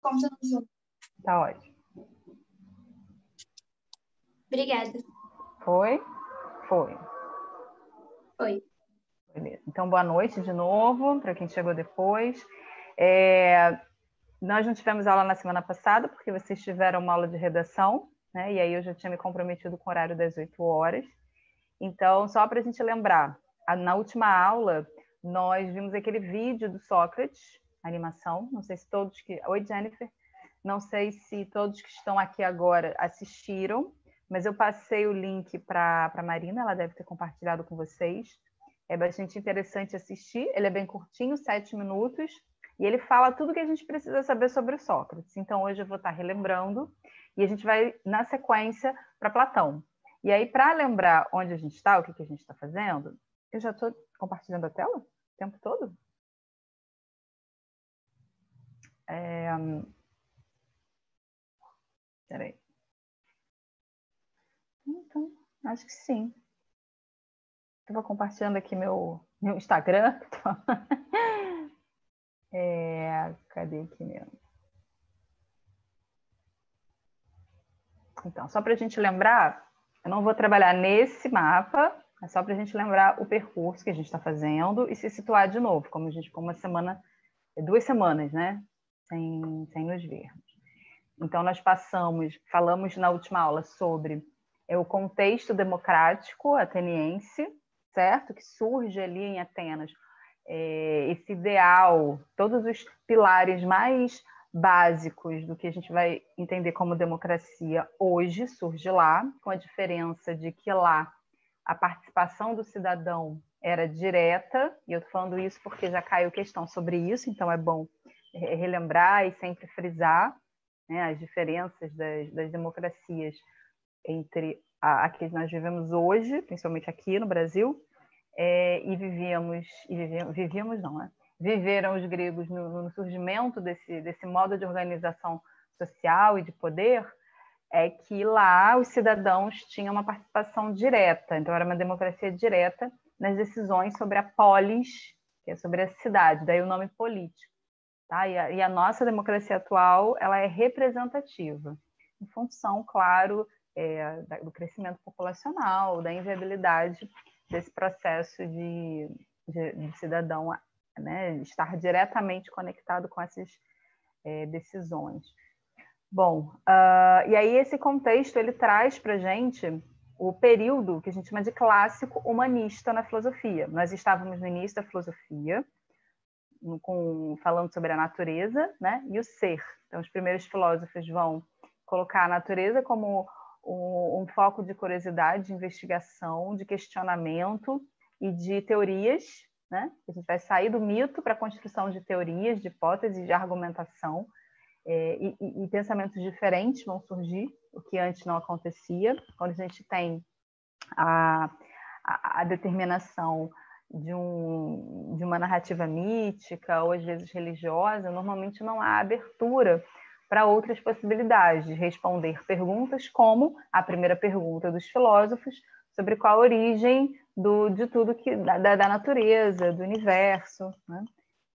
Como tá no Zoom. Tá ótimo. Obrigada. Foi? Foi. Oi. Beleza. Então, boa noite de novo, para quem chegou depois. Nós não tivemos aula na semana passada, porque vocês tiveram uma aula de redação, né? E aí eu já tinha me comprometido com o horário das 8 horas. Então, só para a gente lembrar, na última aula, nós vimos aquele vídeo do Sócrates, animação. Não sei se todos que... Oi, Jennifer. Não sei se todos que estão aqui agora assistiram, mas eu passei o link para a Marina, ela deve ter compartilhado com vocês. É bastante interessante assistir, ele é bem curtinho, 7 minutos, e ele fala tudo que a gente precisa saber sobre o Sócrates. Então, hoje eu vou estar relembrando, e a gente vai, na sequência, para Platão. E aí, para lembrar onde a gente está, o que a gente está fazendo, eu já estou compartilhando a tela o tempo todo? Peraí. Então, acho que sim. Estava compartilhando aqui meu Instagram. Cadê aqui mesmo? Então, só para a gente lembrar, eu não vou trabalhar nesse mapa, é só para a gente lembrar o percurso que a gente está fazendo e se situar de novo, como a gente ficou 2 semanas, né? Sem nos vermos. Então, nós falamos na última aula sobre o contexto democrático ateniense, certo? Que surge ali em Atenas, esse ideal, todos os pilares mais básicos do que a gente vai entender como democracia hoje surge lá, com a diferença de que lá a participação do cidadão era direta, e eu estou falando isso porque já caiu questão sobre isso, então é bom relembrar e sempre frisar, né, as diferenças das democracias entre a que nós vivemos hoje, principalmente aqui no Brasil, viveram os gregos no surgimento desse modo de organização social e de poder, é que lá os cidadãos tinham uma participação direta, então era uma democracia direta nas decisões sobre a polis, que é sobre a cidade, daí o nome político. Tá? E a nossa democracia atual ela é representativa, em função, claro, do crescimento populacional, da inviabilidade desse processo de cidadão, né, estar diretamente conectado com essas decisões. Bom, e aí esse contexto ele traz para a gente o período que a gente chama de clássico humanista na filosofia. Nós estávamos no início da filosofia, falando sobre a natureza, né, e o ser. Então, os primeiros filósofos vão colocar a natureza como um foco de curiosidade, de investigação, de questionamento e de teorias, né? A gente vai sair do mito para a construção de teorias, de hipóteses, de argumentação, e pensamentos diferentes vão surgir, o que antes não acontecia. Quando a gente tem a determinação de uma narrativa mítica ou às vezes religiosa, normalmente não há abertura para outras possibilidades de responder perguntas, como a primeira pergunta dos filósofos sobre qual a origem de tudo da natureza, do universo, né?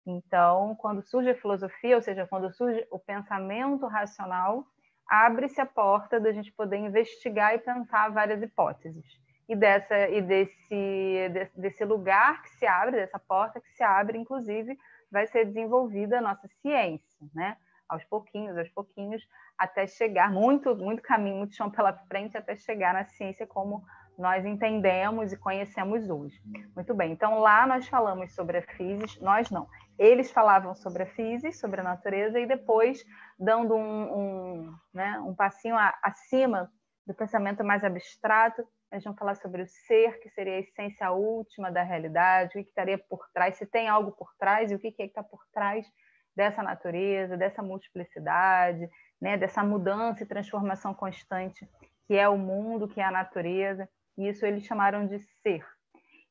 Então, quando surge a filosofia, ou seja, quando surge o pensamento racional, abre-se a porta da gente poder investigar e pensar várias hipóteses. E desse lugar que se abre, dessa porta que se abre, inclusive, vai ser desenvolvida a nossa ciência, né? Aos pouquinhos, até chegar, muito caminho, muito chão pela frente, até chegar na ciência como nós entendemos e conhecemos hoje. Muito bem, então lá nós falamos sobre a physis, nós não. Eles falavam sobre a physis, sobre a natureza, e depois, dando um passinho acima do pensamento mais abstrato, eles vão falar sobre o ser, que seria a essência última da realidade, o que estaria por trás, se tem algo por trás, e o que é que está por trás dessa natureza, dessa multiplicidade, né, dessa mudança e transformação constante que é o mundo, que é a natureza. E isso eles chamaram de ser.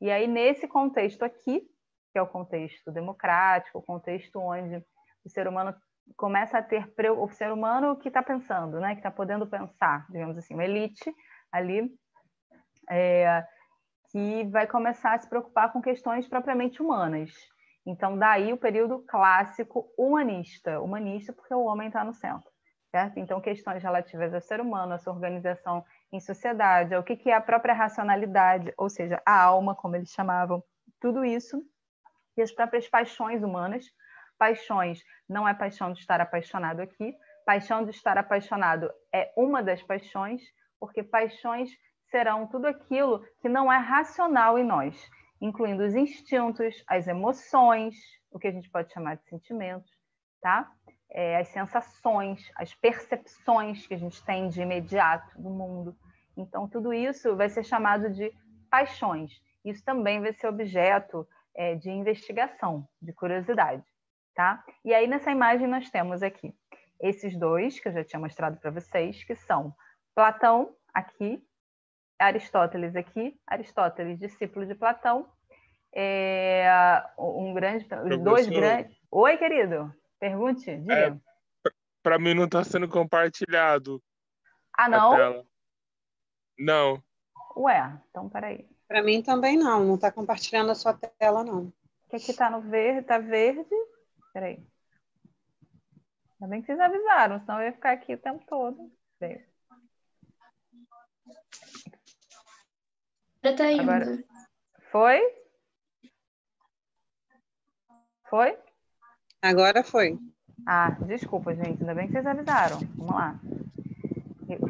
E aí, nesse contexto aqui, que é o contexto democrático, o contexto onde o ser humano começa a ter... O ser humano que está pensando, né, que está podendo pensar, digamos assim, uma elite ali, que vai começar a se preocupar com questões propriamente humanas. Então, daí o período clássico humanista. Humanista porque o homem está no centro, certo? Então, questões relativas ao ser humano, a sua organização em sociedade, ao que é a própria racionalidade, ou seja, a alma, como eles chamavam, tudo isso, e as próprias paixões humanas. Paixões não é paixão de estar apaixonado aqui, paixão de estar apaixonado é uma das paixões, porque paixões serão tudo aquilo que não é racional em nós, incluindo os instintos, as emoções, o que a gente pode chamar de sentimentos, tá? As sensações, as percepções que a gente tem de imediato do mundo. Então, tudo isso vai ser chamado de paixões. Isso também vai ser objeto de investigação, de curiosidade, tá? E aí, nessa imagem, nós temos aqui esses dois, que eu já tinha mostrado para vocês, que são Platão, aqui, Aristóteles aqui, Aristóteles, discípulo de Platão, os dois grandes... Oi, querido, pergunte, diga. Para mim não está sendo compartilhado a não? Tela. Não. Ué, então peraí. Para mim também não está compartilhando a sua tela, não. Que aqui está no verde, está verde. Peraí. Ainda bem que vocês avisaram, senão eu ia ficar aqui o tempo todo. Peraí. Já tá indo. Agora, foi? Foi? Agora foi. Ah, desculpa, gente. Ainda bem que vocês avisaram. Vamos lá.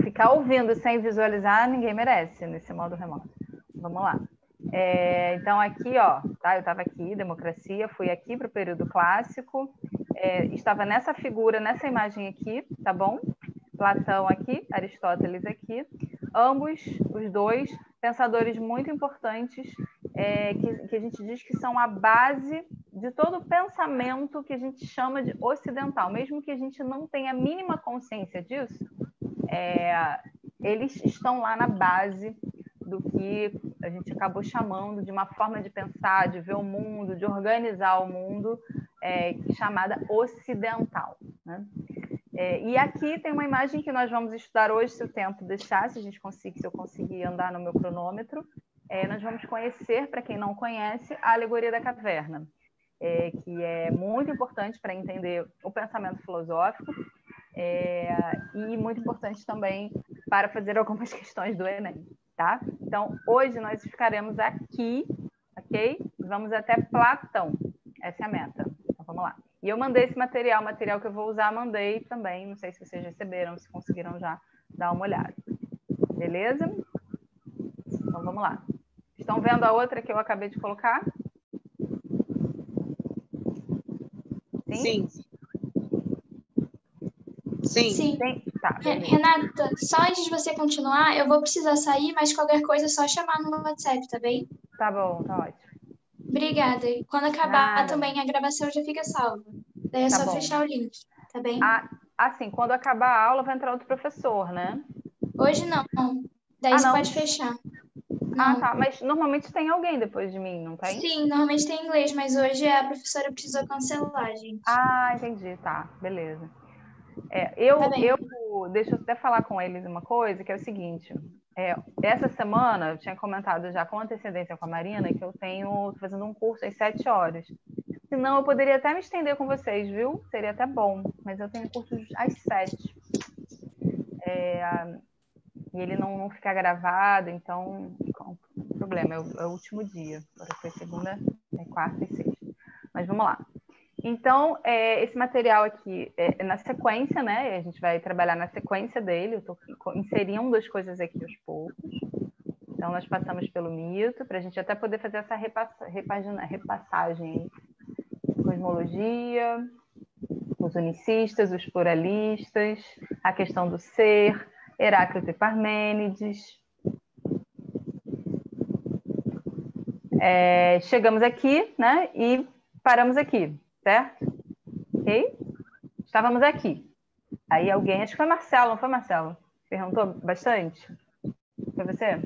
Ficar ouvindo sem visualizar, ninguém merece nesse modo remoto. Vamos lá. Então, aqui, ó, tá? Eu estava aqui, democracia, fui aqui para o período clássico, estava nessa figura, nessa imagem aqui, tá bom? Platão aqui, Aristóteles aqui, ambos, os dois, pensadores muito importantes, que a gente diz que são a base de todo o pensamento que a gente chama de ocidental, mesmo que a gente não tenha a mínima consciência disso, eles estão lá na base do que a gente acabou chamando de uma forma de pensar, de ver o mundo, de organizar o mundo, chamada ocidental, né? E aqui tem uma imagem que nós vamos estudar hoje, se o tempo deixar, se eu conseguir andar no meu cronômetro. Nós vamos conhecer, para quem não conhece, a alegoria da caverna, que é muito importante para entender o pensamento filosófico, e muito importante também para fazer algumas questões do Enem, tá? Então, hoje nós ficaremos aqui, ok? Vamos até Platão, essa é a meta. Então, vamos lá. E eu mandei esse material, o material que eu vou usar, mandei também, não sei se vocês receberam, se conseguiram já dar uma olhada. Beleza? Então, vamos lá. Estão vendo a outra que eu acabei de colocar? Sim. Sim. Sim. Tá, Renata, só antes de você continuar, eu vou precisar sair, mas qualquer coisa é só chamar no WhatsApp, tá bem? Tá bom, tá ótimo. Obrigada. E quando acabar também a gravação já fica salva. Daí é só fechar o link, tá bem? Assim, quando acabar a aula vai entrar outro professor, né? Hoje não. Daí você pode fechar. Não. Tá. Mas normalmente tem alguém depois de mim, não tem? Sim, normalmente tem inglês, mas hoje a professora precisou cancelar, gente. Entendi. Tá, beleza. Deixa eu até falar com eles uma coisa, que é o seguinte. Essa semana, eu tinha comentado já com antecedência com a Marina, que eu tô fazendo um curso às 7 horas. Senão, eu poderia até me estender com vocês, viu? Seria até bom. Mas eu tenho curso às 7. E ele não fica gravado, então não tem problema. É o último dia. Agora foi segunda, quarta e sexta. Mas vamos lá. Então, esse material aqui é na sequência, né? A gente vai trabalhar na sequência dele. Eu estou inserindo as coisas aqui aos poucos. Então, nós passamos pelo mito, para a gente até poder fazer essa repassagem. Cosmologia, os unicistas, os pluralistas, a questão do ser, Heráclito e Parmênides. Chegamos aqui, né? E paramos aqui. Certo? Ok? Estávamos aqui. Aí alguém, acho que foi Marcelo, não foi Marcelo? Perguntou bastante? Foi você?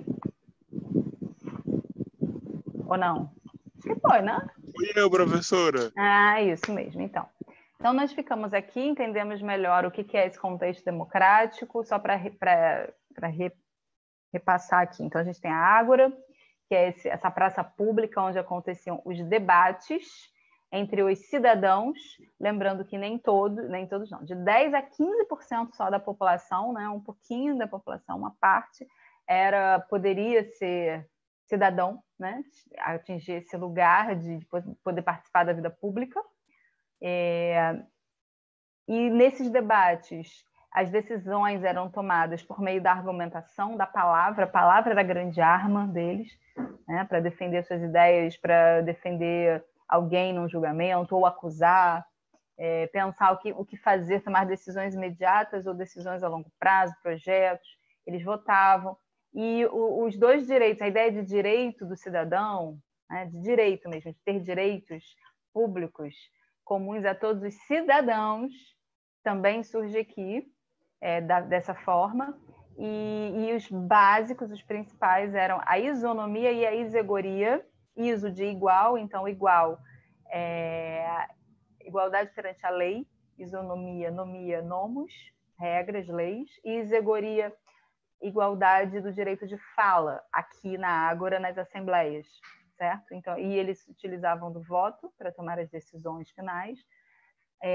Ou não? Acho que foi, né? Fui eu, professora. Isso mesmo, então. Então, nós ficamos aqui, entendemos melhor o que é esse contexto democrático, só para repassar aqui. Então, a gente tem a Ágora, que é essa praça pública onde aconteciam os debates, entre os cidadãos, lembrando que nem todos não, de 10 a 15% só da população, né, um pouquinho da população, uma parte, poderia ser cidadão, né, atingir esse lugar de poder participar da vida pública. E nesses debates, as decisões eram tomadas por meio da argumentação, da palavra. A palavra era a grande arma deles, né, para defender suas ideias, para defender alguém num julgamento, ou acusar, pensar o que fazer, tomar decisões imediatas ou decisões a longo prazo, projetos. Eles votavam. E os dois direitos, a ideia de direito do cidadão, né, de direito mesmo, de ter direitos públicos comuns a todos os cidadãos, também surge aqui, dessa forma. E os básicos, os principais, eram a isonomia e a isegoria. Iso de igual, então igual, igualdade perante a lei, isonomia, nomia, nomos, regras, leis, e isegoria, igualdade do direito de fala, aqui na Ágora, nas assembleias, certo? Então, e eles utilizavam do voto para tomar as decisões finais.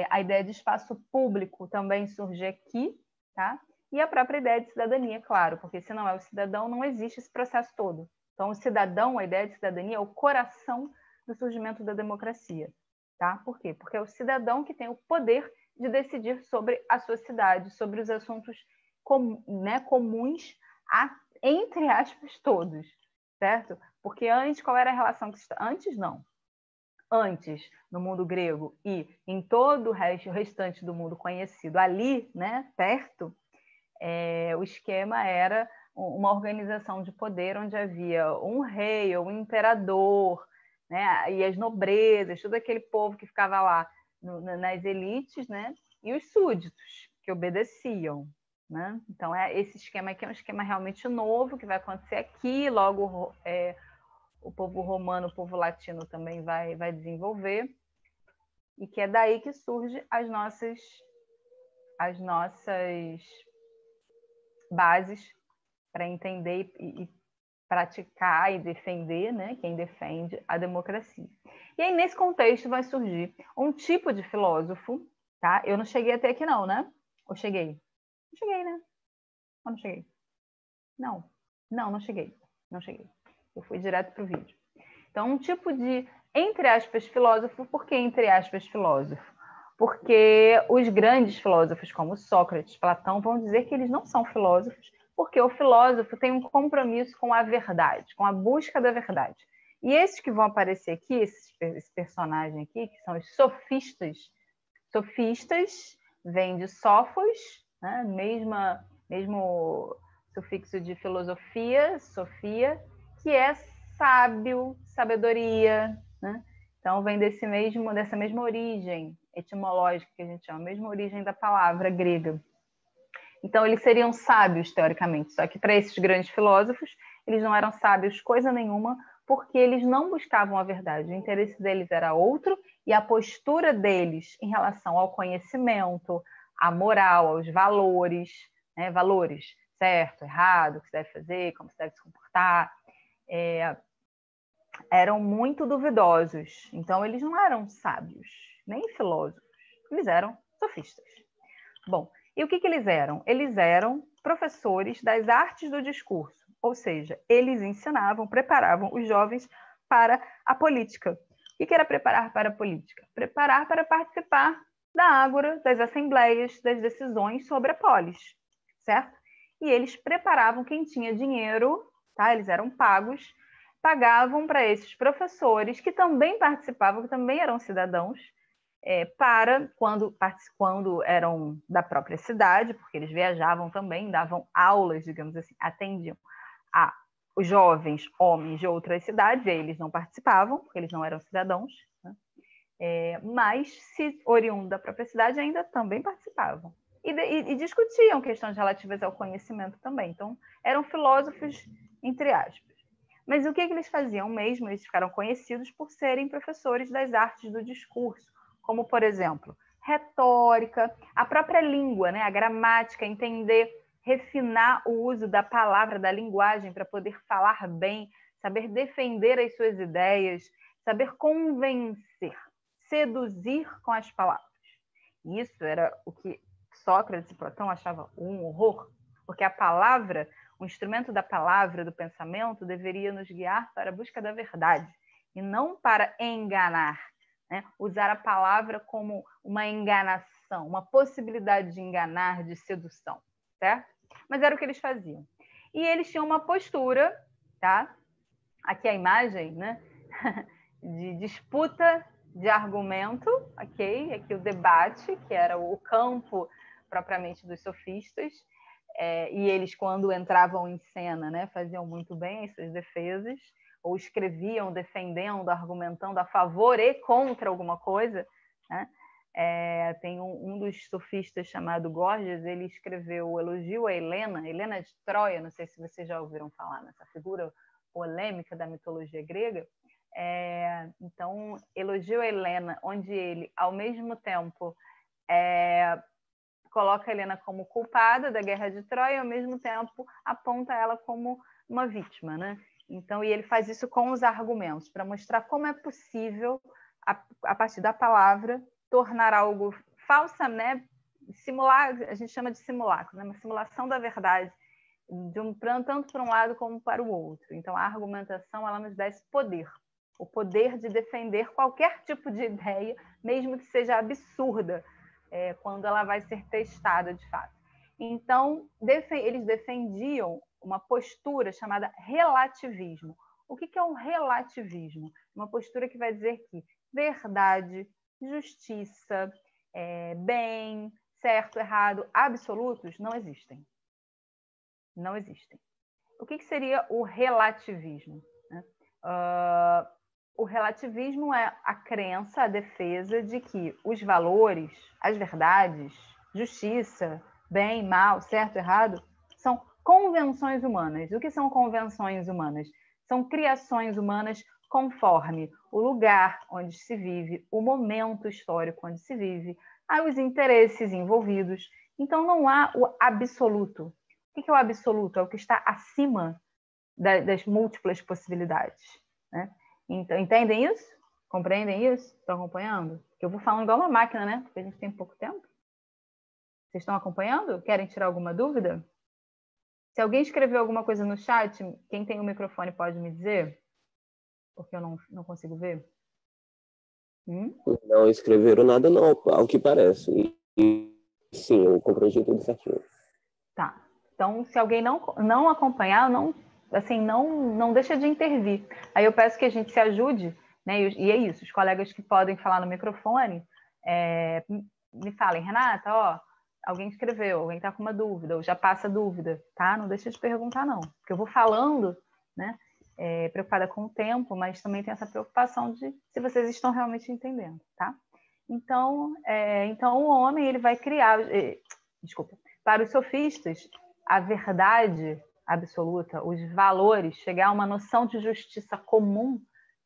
A ideia de espaço público também surge aqui, tá? E a própria ideia de cidadania, claro, porque se não é o cidadão, não existe esse processo todo. Então, o cidadão, a ideia de cidadania é o coração do surgimento da democracia, tá? Por quê? Porque é o cidadão que tem o poder de decidir sobre a sua cidade, sobre os assuntos comuns a, entre aspas, todos, certo? Porque antes, qual era a relação que... Antes, não. Antes, no mundo grego e em todo o restante do mundo conhecido, ali, né, perto, o esquema era uma organização de poder onde havia um rei ou um imperador, né, e as nobrezas, todo aquele povo que ficava lá nas elites, né, e os súditos que obedeciam, né? Então, esse esquema aqui é um esquema realmente novo que vai acontecer aqui, logo o povo romano, o povo latino também vai desenvolver, e que é daí que surgem as nossas bases para entender e praticar e defender, né, quem defende a democracia. E aí, nesse contexto, vai surgir um tipo de filósofo, tá? Eu não cheguei até aqui não, né? Ou cheguei? Não cheguei, né? Ou não cheguei? Não cheguei. Não cheguei. Eu fui direto para o vídeo. Então, um tipo de, entre aspas, filósofo. Por que entre aspas filósofo? Porque os grandes filósofos, como Sócrates, Platão, vão dizer que eles não são filósofos, porque o filósofo tem um compromisso com a verdade, com a busca da verdade. E esses que vão aparecer aqui, esse personagem aqui, que são os sofistas, vem de sofos, né? Mesmo sufixo de filosofia, sofia, que é sábio, sabedoria, né? Então vem dessa mesma origem etimológica que a gente chama, a mesma origem da palavra grega. Então eles seriam sábios, teoricamente, só que para esses grandes filósofos, eles não eram sábios coisa nenhuma, porque eles não buscavam a verdade. O interesse deles era outro, e a postura deles em relação ao conhecimento, à moral, aos valores, né? Valores, certo, errado, o que se deve fazer, como se deve se comportar, eram muito duvidosos. Então, eles não eram sábios, nem filósofos. Eles eram sofistas. Bom, e o que eles eram? Eles eram professores das artes do discurso. Ou seja, eles ensinavam, preparavam os jovens para a política. O que era preparar para a política? Preparar para participar da ágora, das assembleias, das decisões sobre a polis, certo? E eles preparavam quem tinha dinheiro, tá? Eles eram pagavam para esses professores, que também participavam, que também eram cidadãos, para quando eram da própria cidade, porque eles viajavam também, davam aulas, digamos assim, atendiam a os jovens homens de outras cidades, e eles não participavam, porque eles não eram cidadãos, né? Mas, se oriundo da própria cidade, ainda também participavam. E discutiam questões relativas ao conhecimento também. Então, eram filósofos, entre aspas. Mas o que eles faziam mesmo? Eles ficaram conhecidos por serem professores das artes do discurso, como, por exemplo, retórica, a própria língua, né? A gramática, entender, refinar o uso da palavra, da linguagem, para poder falar bem, saber defender as suas ideias, saber convencer, seduzir com as palavras. E isso era o que Sócrates e Platão achavam um horror, porque a palavra, o instrumento da palavra, do pensamento, deveria nos guiar para a busca da verdade, e não para enganar, né? Usar a palavra como uma enganação, uma possibilidade de enganar, de sedução, certo? Mas era o que eles faziam. E eles tinham uma postura, tá? Aqui a imagem, né? De disputa de argumento, ok? Aqui o debate, que era o campo propriamente dos sofistas, e eles, quando entravam em cena, né, faziam muito bem as suas defesas, ou escreviam defendendo, argumentando a favor e contra alguma coisa, né? Tem um dos sofistas chamado Gorgias, ele escreveu o elogio a Helena de Troia, não sei se vocês já ouviram falar nessa figura polêmica da mitologia grega. Então, elogio a Helena, onde ele, ao mesmo tempo, coloca a Helena como culpada da guerra de Troia e, ao mesmo tempo, aponta ela como uma vítima, né? Então, e ele faz isso com os argumentos, para mostrar como é possível, a partir da palavra, tornar algo falsa, né? Simular, a gente chama de simulacro, né? Uma simulação da verdade, tanto para um lado como para o outro. Então, a argumentação, ela nos dá esse poder, o poder de defender qualquer tipo de ideia, mesmo que seja absurda, quando ela vai ser testada de fato. Então, eles defendiam uma postura chamada relativismo. O que é um relativismo? Uma postura que vai dizer que verdade, justiça, bem, certo, errado, absolutos não existem. Não existem. O que seria o relativismo? O relativismo é a crença, a defesa de que os valores, as verdades, justiça, bem, mal, certo, errado, são convenções humanas. O que são convenções humanas? São criações humanas conforme o lugar onde se vive, o momento histórico onde se vive, os interesses envolvidos. Então, não há o absoluto. O que é o absoluto? É o que está acima das múltiplas possibilidades, né? Então, entendem isso? Compreendem isso? Estão acompanhando? Porque eu vou falando igual uma máquina, né? Porque a gente tem pouco tempo. Vocês estão acompanhando? Querem tirar alguma dúvida? Se alguém escreveu alguma coisa no chat, quem tem o microfone pode me dizer? Porque eu não consigo ver. Não escreveram nada, não, ao que parece. Sim, eu compreendi tudo certinho. Tá. Então, se alguém não acompanhar, não deixa de intervir. Aí eu peço que a gente se ajude, né? E é isso, os colegas que podem falar no microfone, me falem, Renata, alguém escreveu, alguém está com uma dúvida, ou já passa dúvida, tá? Não deixa de perguntar, não. Porque eu vou falando, né? Preocupada com o tempo, mas também tem essa preocupação de se vocês estão realmente entendendo, tá? Então, o homem, ele vai criar... Desculpa. Para os sofistas, a verdade absoluta, os valores, chegar a uma noção de justiça comum,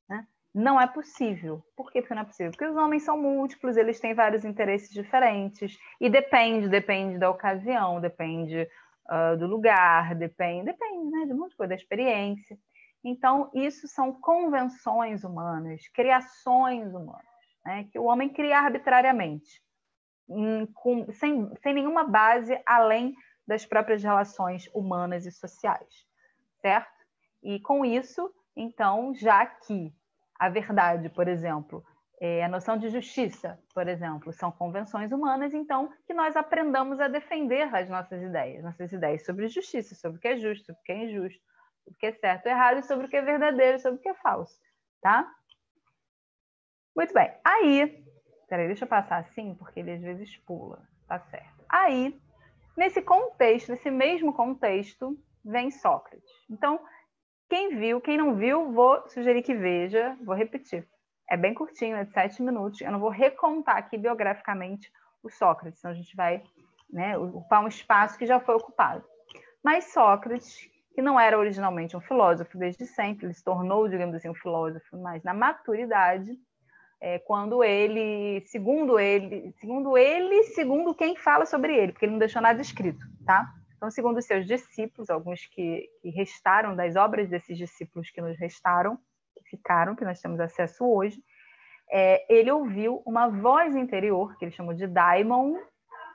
né, não é possível. Por que não é possível? Porque os homens são múltiplos, eles têm vários interesses diferentes, e depende da ocasião, depende do lugar, depende, né, de muita coisa, da experiência. Então, isso são convenções humanas, criações humanas, né, que o homem cria arbitrariamente, sem nenhuma base além das próprias relações humanas e sociais, certo? E com isso, então, já que a verdade, por exemplo, a noção de justiça, por exemplo, são convenções humanas, então que nós aprendamos a defender as nossas ideias sobre justiça, sobre o que é justo, sobre o que é injusto, sobre o que é certo ou errado, e sobre o que é verdadeiro, sobre o que é falso, tá? Muito bem. Aí, peraí, deixa eu passar assim, porque ele às vezes pula, tá certo. Aí, nesse contexto, nesse mesmo contexto, vem Sócrates. Então, quem viu, quem não viu, vou sugerir que veja, vou repetir. É bem curtinho, é de 7 minutos. Eu não vou recontar aqui biograficamente o Sócrates, senão a gente vai, né, ocupar um espaço que já foi ocupado. Mas Sócrates, que não era originalmente um filósofo desde sempre, ele se tornou, digamos assim, um filósofo, mas na maturidade, quando segundo quem fala sobre ele, porque ele não deixou nada escrito, tá? Então, segundo os seus discípulos, alguns que restaram das obras desses discípulos que nos restaram, que nós temos acesso hoje, ele ouviu uma voz interior, que ele chamou de daimon,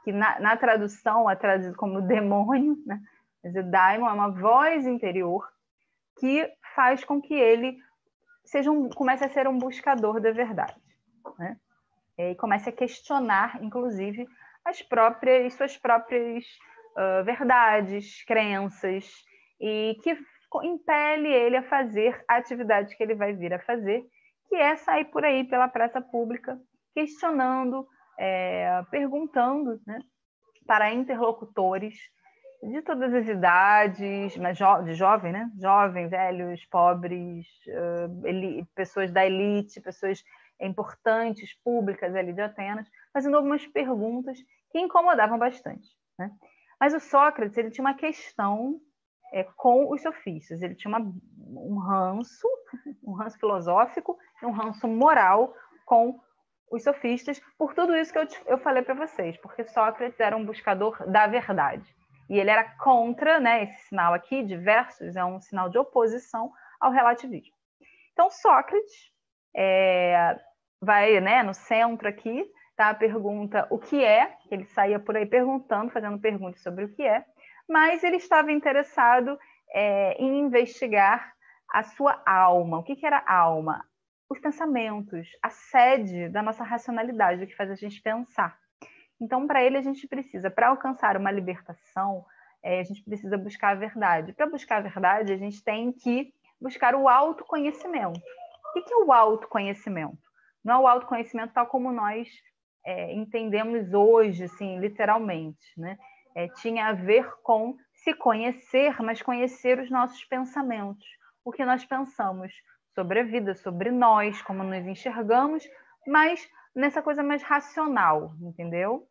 que na tradução é traduzido como demônio, né? Mas o daimon é uma voz interior que faz com que ele comece a ser um buscador da verdade, né? E comece a questionar, inclusive, suas próprias verdades, crenças, e que impele ele a fazer a atividade que ele vai vir a fazer, que é sair por aí pela praça pública, questionando, perguntando, né, para interlocutores de todas as idades, mas de jovem, né? Jovens, velhos, pobres, pessoas da elite, pessoas importantes, públicas ali de Atenas, fazendo algumas perguntas que incomodavam bastante, né? Mas o Sócrates, ele tinha uma questão com os sofistas, ele tinha um ranço filosófico e um ranço moral com os sofistas, por tudo isso que eu falei para vocês, porque Sócrates era um buscador da verdade. E ele era contra, né, esse sinal aqui, de versus, é um sinal de oposição ao relativismo. Então, Sócrates vai, né, no centro aqui, tá, a pergunta o que é, ele saía por aí perguntando, fazendo perguntas sobre o que é, mas ele estava interessado em investigar a sua alma. O que era alma? Os pensamentos, a sede da nossa racionalidade, o que faz a gente pensar. Então, para ele, a gente precisa, para alcançar uma libertação, a gente precisa buscar a verdade. Para buscar a verdade, a gente tem que buscar o autoconhecimento. O que é o autoconhecimento? Não é o autoconhecimento tal como nós entendemos hoje, assim, literalmente, né? Tinha a ver com se conhecer, mas conhecer os nossos pensamentos. O que nós pensamos sobre a vida, sobre nós, como nos enxergamos, mas nessa coisa mais racional, entendeu?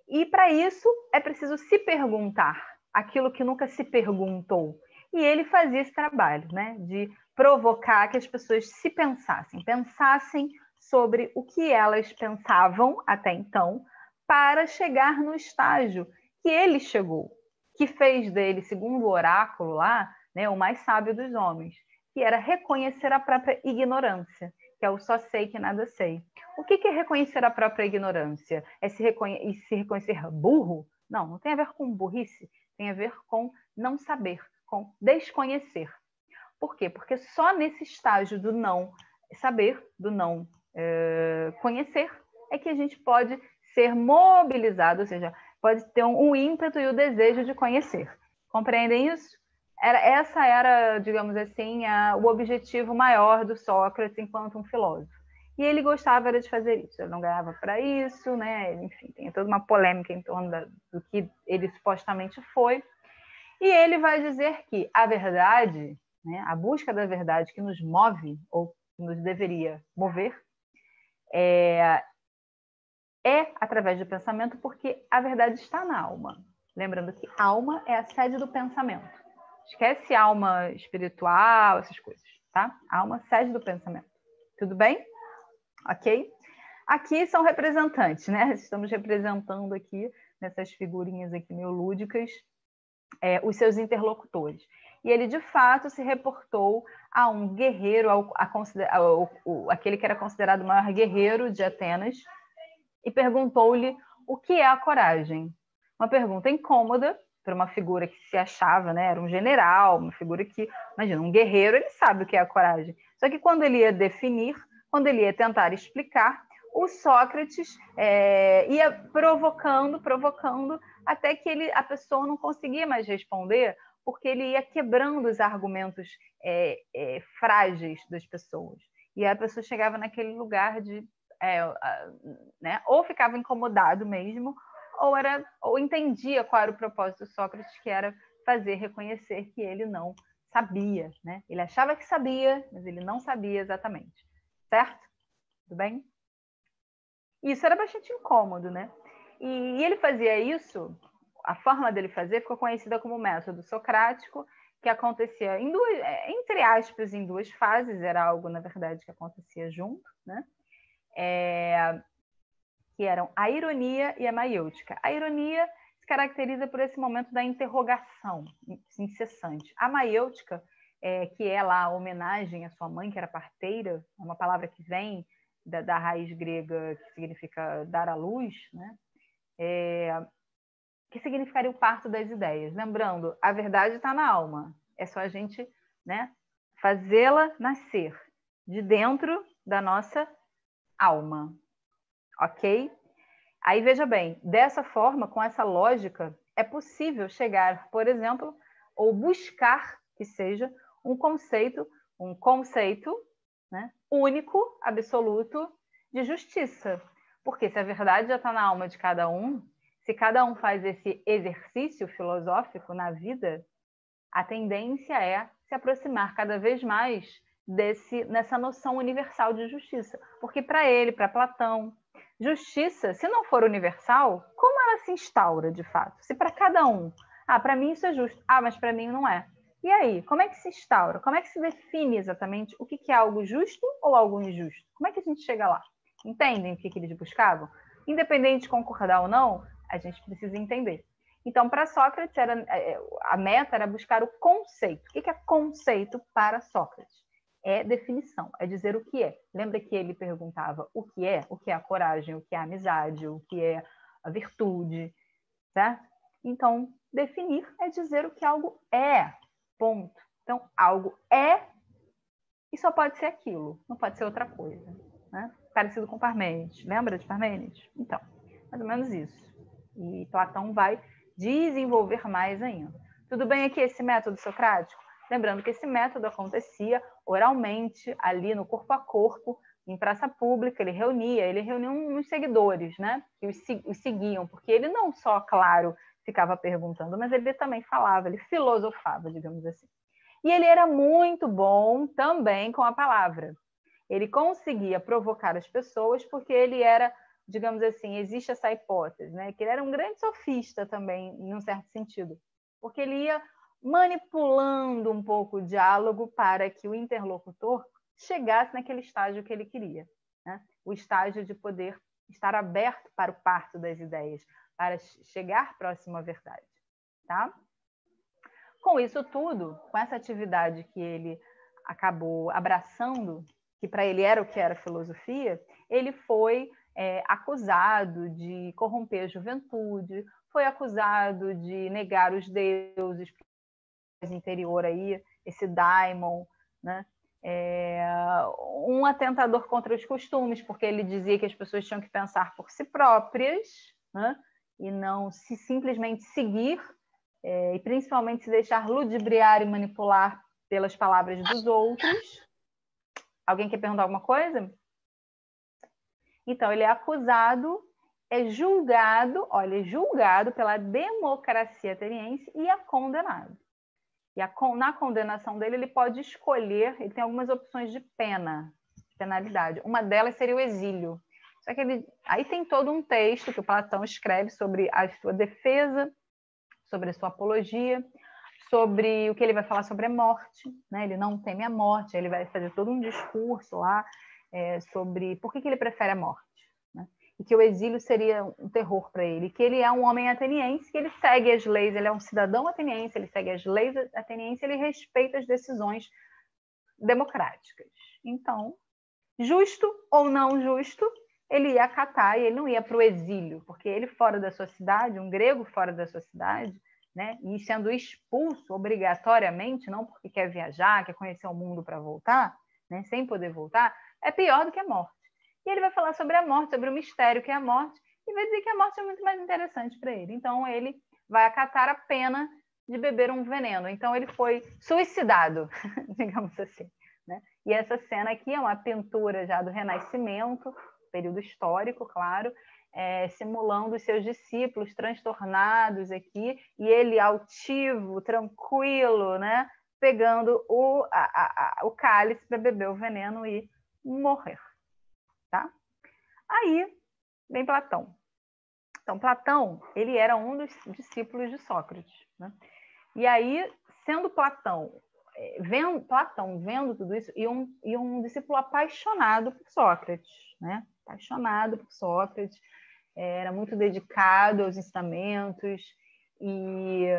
E para isso é preciso se perguntar aquilo que nunca se perguntou. E ele fazia esse trabalho, né, de provocar que as pessoas se pensassem sobre o que elas pensavam até então, para chegar no estágio que ele chegou, que fez dele, segundo o oráculo lá, né, o mais sábio dos homens, que era reconhecer a própria ignorância, que é o só sei que nada sei. O que é reconhecer a própria ignorância? É se reconhecer burro? Não tem a ver com burrice, tem a ver com não saber, com desconhecer. Por quê? Porque só nesse estágio do não saber, do não conhecer, é que a gente pode ser mobilizado, ou seja, pode ter um ímpeto e o desejo de conhecer. Compreendem isso? Essa era, digamos assim, o objetivo maior do Sócrates enquanto um filósofo. E ele gostava de fazer isso. Ele não ganhava para isso, né? Enfim, tem toda uma polêmica em torno do que ele supostamente foi. E ele vai dizer que a verdade, né, a busca da verdade que nos move, ou que nos deveria mover, é através do pensamento, porque a verdade está na alma. Lembrando que alma é a sede do pensamento. Esquece alma espiritual, essas coisas, tá? Alma, sede do pensamento. Tudo bem? Ok? Aqui são representantes, né? Estamos representando aqui, nessas figurinhas aqui meio lúdicas, os seus interlocutores. E ele, de fato, se reportou a um guerreiro, aquele que era considerado o maior guerreiro de Atenas, e perguntou-lhe o que é a coragem. Uma pergunta incômoda para uma figura que se achava, né, era um general, uma figura que, imagina, um guerreiro, ele sabe o que é a coragem. Só que quando ele ia definir, quando ele ia tentar explicar, o Sócrates ia provocando, até que a pessoa não conseguia mais responder, porque ele ia quebrando os argumentos frágeis das pessoas. E a pessoa chegava naquele lugar de né, ou ficava incomodado mesmo, ou entendia qual era o propósito do Sócrates, que era fazer reconhecer que ele não sabia, né? Ele achava que sabia, mas ele não sabia exatamente. Certo? Tudo bem? Isso era bastante incômodo, né? E ele fazia isso, a forma dele fazer ficou conhecida como método socrático, que acontecia entre aspas, em duas fases, era algo, na verdade, que acontecia junto, né? Que eram a ironia e a maiêutica. A ironia se caracteriza por esse momento da interrogação incessante. A maiêutica que é lá a homenagem à sua mãe, que era parteira, é uma palavra que vem da raiz grega, que significa dar à luz, né? Que significaria o parto das ideias. Lembrando, a verdade está na alma, é só a gente, né, fazê-la nascer de dentro da nossa alma, ok? Aí veja bem, dessa forma, com essa lógica, é possível chegar, por exemplo, ou buscar que seja um conceito, né, único, absoluto, de justiça. Porque se a verdade já está na alma de cada um, se cada um faz esse exercício filosófico na vida, a tendência é se aproximar cada vez mais nessa noção universal de justiça. Porque para ele, para Platão, justiça, se não for universal, como ela se instaura de fato? Se para cada um, para mim isso é justo, mas para mim não é. E aí, como é que se instaura? Como é que se define exatamente o que é algo justo ou algo injusto? Como é que a gente chega lá? Entendem o que eles buscavam? Independente de concordar ou não, a gente precisa entender. Então, para Sócrates, a meta era buscar o conceito. O que é conceito para Sócrates? É definição, é dizer o que é. Lembra que ele perguntava o que é a coragem, o que é a amizade, o que é a virtude, certo? Então, definir é dizer o que algo é, ponto. Então, algo é e só pode ser aquilo, não pode ser outra coisa, né? Parecido com Parmênides. Lembra de Parmênides? Então, mais ou menos isso. E Platão vai desenvolver mais ainda. Tudo bem aqui esse método socrático? Lembrando que esse método acontecia oralmente, ali no corpo a corpo, em praça pública, ele reunia uns seguidores, né? Que os seguiam, porque ele não só, claro, ficava perguntando, mas ele também falava, ele filosofava, digamos assim. E ele era muito bom também com a palavra. Ele conseguia provocar as pessoas porque ele era, digamos assim, existe essa hipótese, né? Que ele era um grande sofista também, em um certo sentido, porque ele ia manipulando um pouco o diálogo para que o interlocutor chegasse naquele estágio que ele queria, né? O estágio de poder estar aberto para o parto das ideias, para chegar próximo à verdade, tá? Com isso tudo, com essa atividade que ele acabou abraçando, que para ele era o que era filosofia, ele foi acusado de corromper a juventude, foi acusado de negar os deuses interior aí, esse daimon, né? Um atentador contra os costumes, porque ele dizia que as pessoas tinham que pensar por si próprias, né? E não se simplesmente seguir, e principalmente se deixar ludibriar e manipular pelas palavras dos outros. Alguém quer perguntar alguma coisa? Então, ele é acusado, é julgado pela democracia ateniense e é condenado. E na condenação dele, ele pode escolher, ele tem algumas opções de penalidade. Uma delas seria o exílio. Só que aí tem todo um texto que o Platão escreve sobre a sua defesa, sobre a sua apologia, sobre o que ele vai falar sobre a morte, né? Ele não teme a morte, ele vai fazer todo um discurso lá sobre por que ele prefere a morte, né? E que o exílio seria um terror para ele, que ele é um homem ateniense, que ele segue as leis, ele é um cidadão ateniense, ele segue as leis atenienses, ele respeita as decisões democráticas. Então, justo ou não justo, ele ia acatar e ele não ia para o exílio, porque ele fora da sua cidade, um grego fora da sua cidade, né, e sendo expulso obrigatoriamente, não porque quer viajar, quer conhecer o mundo para voltar, né, sem poder voltar, é pior do que a morte. E ele vai falar sobre a morte, sobre o mistério que é a morte, e vai dizer que a morte é muito mais interessante para ele. Então, ele vai acatar a pena de beber um veneno. Então, ele foi suicidado, digamos assim, né? E essa cena aqui é uma pintura já do Renascimento, período histórico, claro, simulando os seus discípulos transtornados aqui, e ele altivo, tranquilo, né? Pegando o cálice para beber o veneno e morrer. Tá? Aí vem Platão. Então, Platão, ele era um dos discípulos de Sócrates, né? E aí, sendo Platão vendo tudo isso, e um discípulo apaixonado por Sócrates, né? Apaixonado por Sócrates, era muito dedicado aos ensinamentos, e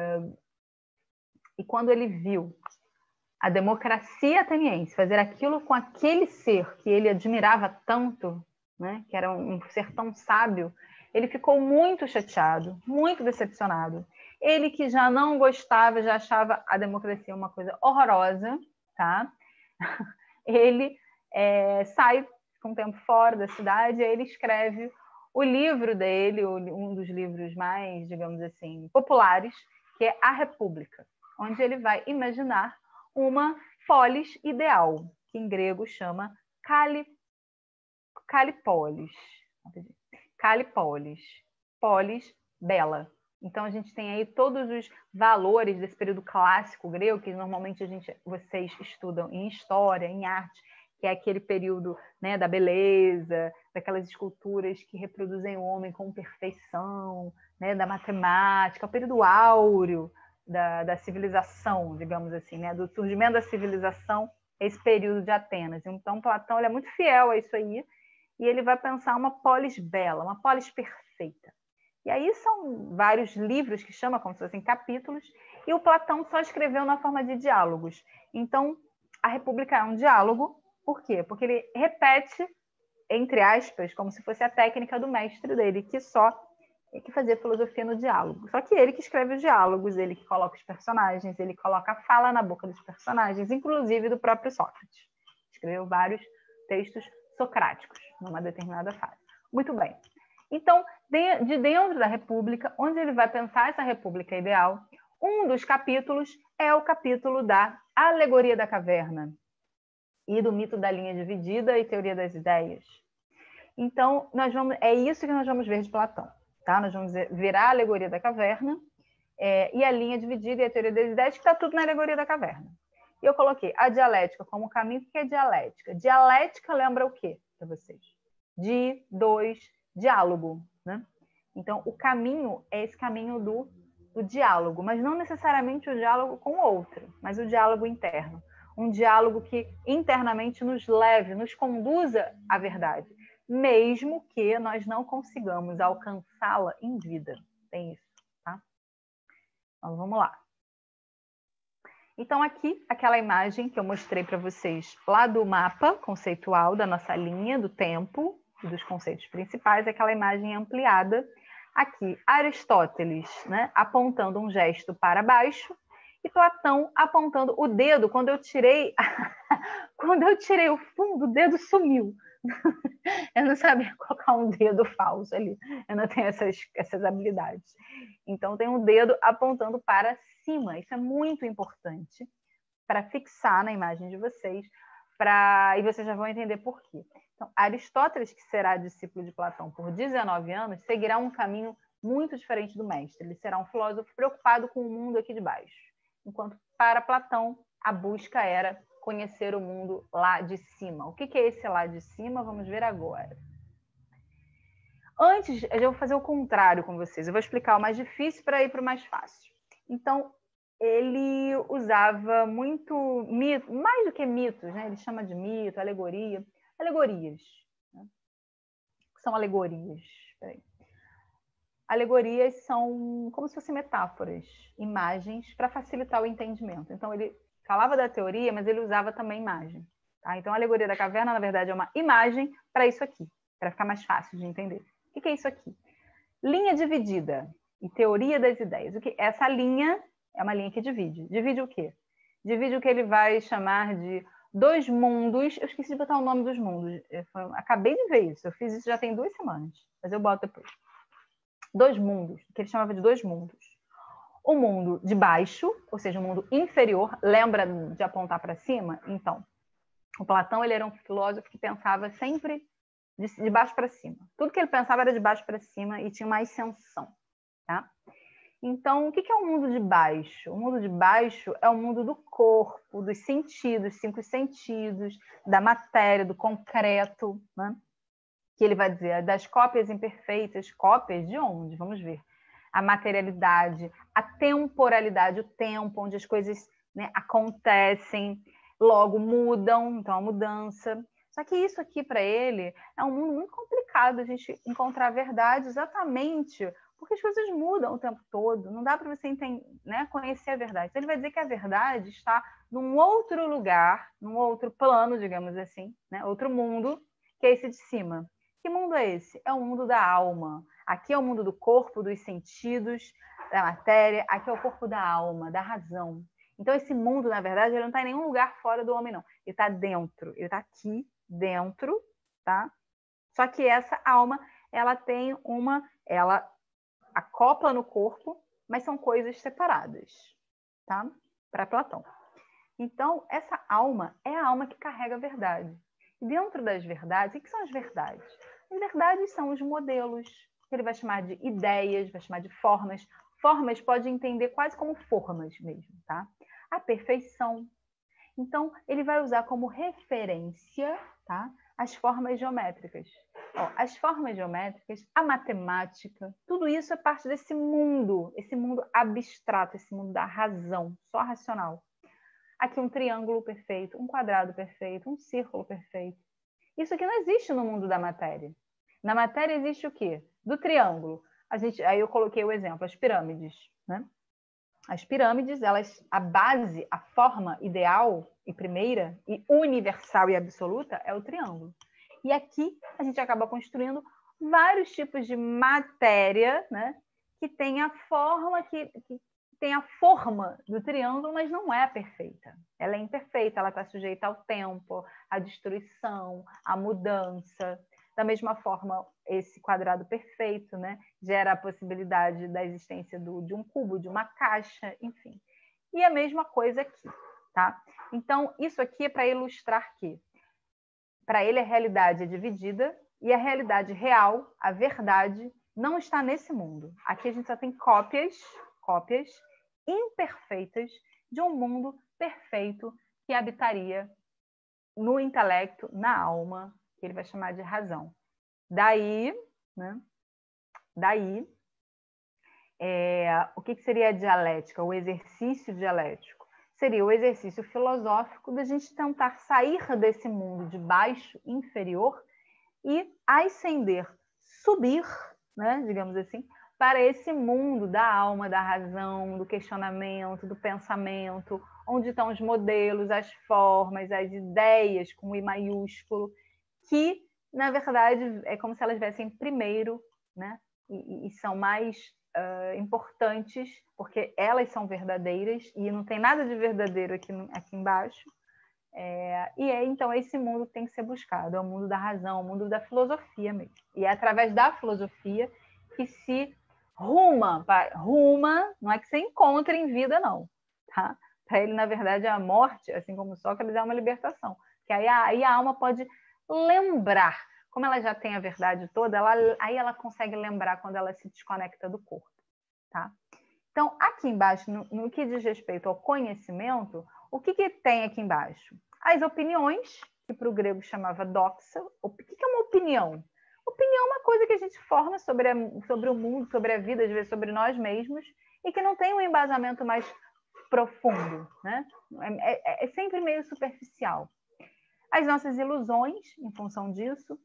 quando ele viu a democracia ateniense, fazer aquilo com aquele ser que ele admirava tanto, né, que era um ser tão sábio, ele ficou muito chateado, muito decepcionado. Ele que já não gostava, já achava a democracia uma coisa horrorosa, tá? Ele sai um tempo fora da cidade, e ele escreve o livro dele, um dos livros mais, digamos assim, populares, que é A República, onde ele vai imaginar uma polis ideal, que em grego chama Kalipolis. Kalipolis. Polis bela. Então, a gente tem aí todos os valores desse período clássico grego, que normalmente vocês estudam em história, em arte, que é aquele período, né, da beleza, daquelas esculturas que reproduzem o homem com perfeição, né, da matemática, o período áureo da civilização, digamos assim, né, do surgimento da civilização, esse período de Atenas. Então, Platão ele é muito fiel a isso aí, e ele vai pensar uma polis bela, uma polis perfeita. E aí são vários livros que chama como se fossem capítulos, e o Platão só escreveu na forma de diálogos. Então, a República é um diálogo. Por quê? Porque ele repete, entre aspas, como se fosse a técnica do mestre dele, que fazia filosofia no diálogo. Só que ele que escreve os diálogos, ele que coloca os personagens, ele coloca a fala na boca dos personagens, inclusive do próprio Sócrates. Escreveu vários textos socráticos, numa determinada fase. Muito bem. Então, de dentro da República, onde ele vai pensar essa República ideal, um dos capítulos é o capítulo da Alegoria da Caverna e do mito da linha dividida e teoria das ideias. Então, é isso que nós vamos ver de Platão. Tá? Nós vamos ver a Alegoria da Caverna e a linha dividida e a teoria das ideias, que está tudo na Alegoria da Caverna. E eu coloquei a dialética como caminho. O que é dialética? Dialética lembra o quê para vocês? Diálogo, né? Então, o caminho é esse caminho do diálogo, mas não necessariamente o diálogo com o outro, mas o diálogo interno. Um diálogo que internamente nos leve, nos conduza à verdade, mesmo que nós não consigamos alcançá-la em vida. Tem isso, tá? Então, vamos lá. Então, aqui, aquela imagem que eu mostrei para vocês lá do mapa conceitual da nossa linha do tempo, dos conceitos principais, aquela imagem ampliada. Aqui, Aristóteles, né, apontando um gesto para baixo e Platão apontando o dedo. Quando eu tirei o fundo, o dedo sumiu. Eu não sabia colocar um dedo falso ali. Eu não tenho essas habilidades. Então, tem um dedo apontando para cima. Isso é muito importante para fixar na imagem de vocês, e vocês já vão entender por quê. Então, Aristóteles, que será discípulo de Platão por 19 anos, seguirá um caminho muito diferente do mestre. Ele será um filósofo preocupado com o mundo aqui de baixo. Enquanto, para Platão, a busca era conhecer o mundo lá de cima. O que é esse lá de cima? Vamos ver agora. Antes, eu vou fazer o contrário com vocês. Eu vou explicar o mais difícil para ir para o mais fácil. Então, ele usava muito mito, mais do que mitos, né? Ele chama de mito, alegoria. Alegorias. Né? O que são alegorias? Peraí. Alegorias são como se fossem metáforas, imagens, para facilitar o entendimento. Então, ele falava da teoria, mas ele usava também imagem. Tá? Então, a alegoria da caverna, na verdade, é uma imagem para isso aqui, para ficar mais fácil de entender. O que é isso aqui? Linha dividida e teoria das ideias. Essa linha é uma linha que divide. Divide o quê? Divide o que ele vai chamar de dois mundos. Eu esqueci de botar o nome dos mundos. Acabei de ver isso. Eu fiz isso já tem 2 semanas, mas eu boto depois. 2 mundos, que ele chamava de 2 mundos. O mundo de baixo, ou seja, o mundo inferior, lembra de apontar para cima? Então, o Platão ele era um filósofo que pensava sempre de baixo para cima. Tudo que ele pensava era de baixo para cima e tinha uma ascensão. Tá? Então, o que é o mundo de baixo? O mundo de baixo é o mundo do corpo, dos sentidos, 5 sentidos, da matéria, do concreto, né? Que ele vai dizer das cópias imperfeitas. Cópias de onde? Vamos ver. A materialidade, a temporalidade, o tempo, onde as coisas, né, acontecem, logo mudam, então a mudança. Só que isso aqui, para ele, é um mundo muito complicado a gente encontrar a verdade exatamente Porque as coisas mudam o tempo todo, não dá para você entender, né, conhecer a verdade. Então, ele vai dizer que a verdade está num outro lugar, num outro plano, digamos assim, né, outro mundo, que é esse de cima. Que mundo é esse? É o mundo da alma. Aqui é o mundo do corpo, dos sentidos, da matéria. Aqui é o corpo da alma, da razão. Então, esse mundo, na verdade, ele não está em nenhum lugar fora do homem, não. Ele está dentro. Ele está aqui dentro, tá? Só que essa alma, ela tem ela acopla no corpo, mas são coisas separadas, tá? Para Platão. Então, essa alma é a alma que carrega a verdade. E dentro das verdades, o que são as verdades? As verdades são os modelos, que ele vai chamar de ideias, vai chamar de formas. Formas pode entender quase como formas mesmo, tá? A perfeição. Então, ele vai usar como referência, tá, as formas geométricas. Ó, as formas geométricas, a matemática, tudo isso é parte desse mundo abstrato, esse mundo da razão, só racional. Aqui um triângulo perfeito, um quadrado perfeito, um círculo perfeito. Isso aqui não existe no mundo da matéria. Na matéria existe o quê? Do triângulo. Aí eu coloquei o exemplo, as pirâmides, né? As pirâmides, a base, a forma ideal e primeira, e universal e absoluta, é o triângulo. E aqui a gente acaba construindo vários tipos de matéria, né, que tem a forma tem a forma do triângulo, mas não é perfeita. Ela é imperfeita, ela está sujeita ao tempo, à destruição, à mudança. Da mesma forma, esse quadrado perfeito, né, gera a possibilidade da existência de um cubo, de uma caixa, enfim. E a mesma coisa aqui, tá? Então, isso aqui é para ilustrar que, para ele, a realidade é dividida e a realidade real, a verdade, não está nesse mundo. Aqui a gente só tem cópias imperfeitas de um mundo perfeito que habitaria no intelecto, na alma, que ele vai chamar de razão. Daí, né? O que seria a dialética, o exercício dialético? Seria o exercício filosófico da gente tentar sair desse mundo de baixo, inferior, e ascender, subir, né, digamos assim, para esse mundo da alma, da razão, do questionamento, do pensamento, onde estão os modelos, as formas, as ideias com I maiúsculo, que, na verdade, é como se elas viessem primeiro, né? E são mais importantes, porque elas são verdadeiras, e não tem nada de verdadeiro aqui embaixo. Então, esse mundo tem que ser buscado, é o mundo da razão, o mundo da filosofia mesmo. E é através da filosofia que se ruma, não é que você encontra em vida, não. Tá? Para ele, na verdade, a morte, assim como Sócrates, é uma libertação. Que aí a alma pode lembrar, como ela já tem a verdade toda, aí ela consegue lembrar quando ela se desconecta do corpo. Tá? Então, aqui embaixo, no que diz respeito ao conhecimento, o que tem aqui embaixo? As opiniões, que para o grego chamava doxa. O que é uma opinião? Opinião é uma coisa que a gente forma sobre o mundo, sobre a vida, às vezes sobre nós mesmos, e que não tem um embasamento mais profundo, né? É sempre meio superficial. As nossas ilusões, em função disso,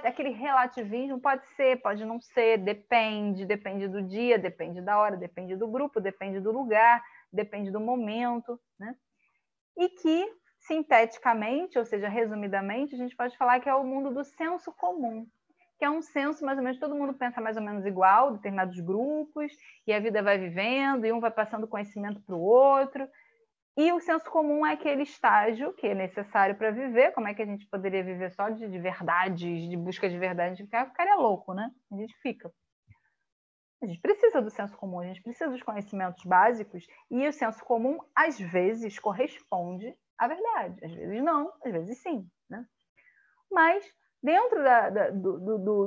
aquele relativismo pode ser, pode não ser, depende do dia, depende da hora, depende do grupo, depende do lugar, depende do momento, né? E que, sinteticamente, ou seja, resumidamente, a gente pode falar que é o mundo do senso comum, que é um senso, mais ou menos, todo mundo pensa mais ou menos igual, determinados grupos, e a vida vai vivendo, e um vai passando conhecimento para o outro. E o senso comum é aquele estágio que é necessário para viver. Como é que a gente poderia viver só de verdades, de busca de verdade? A gente ficaria louco, né? A gente fica. A gente precisa do senso comum, a gente precisa dos conhecimentos básicos, e o senso comum, às vezes, corresponde à verdade. Às vezes não, às vezes sim, né? Mas, dentro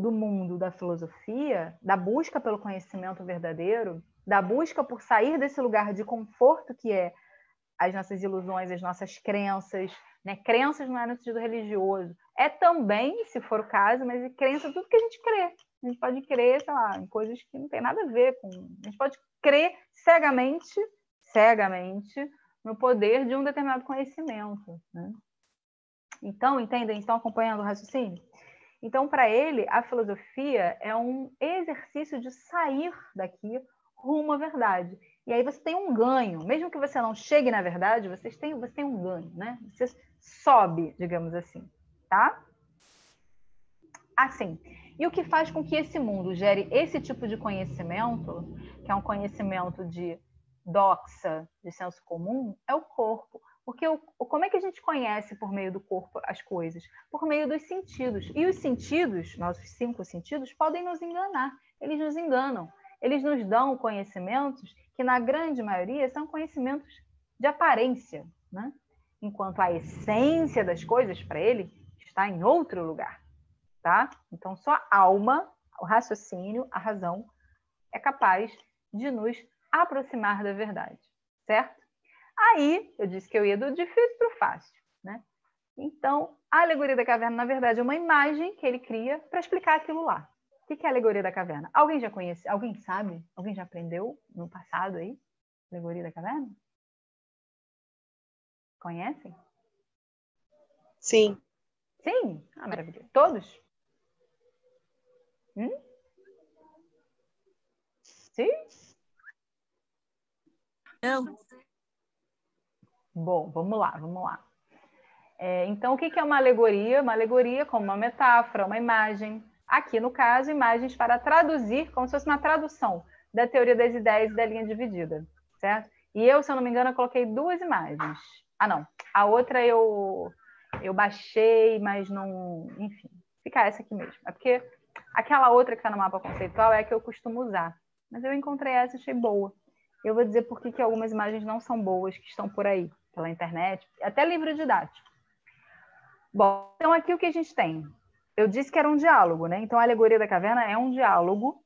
do mundo da filosofia, da busca pelo conhecimento verdadeiro, da busca por sair desse lugar de conforto que é as nossas ilusões, as nossas crenças, né? Crenças não é no sentido religioso. É também, se for o caso, mas é crença tudo que a gente crê. A gente pode crer, sei lá, em coisas que não tem nada a ver com... A gente pode crer cegamente, no poder de um determinado conhecimento, né? Então, entendem? Estão acompanhando o raciocínio? Então, para ele, a filosofia é um exercício de sair daqui rumo à verdade. E aí você tem um ganho. Mesmo que você não chegue na verdade, você tem um ganho, né? Você sobe, digamos assim, tá? Assim. E o que faz com que esse mundo gere esse tipo de conhecimento, que é um conhecimento de doxa, de senso comum, é o corpo. Porque como é que a gente conhece por meio do corpo as coisas? Por meio dos sentidos. E os sentidos, nossos 5 sentidos, podem nos enganar. Eles nos enganam. Eles nos dão conhecimentos que, na grande maioria, são conhecimentos de aparência, né? Enquanto a essência das coisas, para ele, está em outro lugar. Tá? Então, só a alma, o raciocínio, a razão, é capaz de nos aproximar da verdade. Certo? Aí, eu disse que eu ia do difícil para o fácil, né? Então, a alegoria da caverna, na verdade, é uma imagem que ele cria para explicar aquilo lá. O que é a alegoria da caverna? Alguém já conhece? Alguém sabe? Alguém já aprendeu no passado aí? Alegoria da caverna? Conhecem? Sim. Sim? Ah, maravilha. Todos? Sim? Não. Bom, vamos lá. Então, o que é uma alegoria? Uma alegoria como uma metáfora, uma imagem. Aqui, no caso, imagens para traduzir, como se fosse uma tradução da teoria das ideias e da linha dividida, certo? E eu, se eu não me engano, eu coloquei 2 imagens. Ah, não. A outra eu baixei, mas não... Enfim, fica essa aqui mesmo. É porque aquela outra que está no mapa conceitual é a que eu costumo usar. Mas eu encontrei essa e achei boa. Eu vou dizer por que algumas imagens não são boas, que estão por aí, pela internet, até livro didático. Bom, então aqui o que a gente tem? Eu disse que era um diálogo, né? Então a alegoria da caverna é um diálogo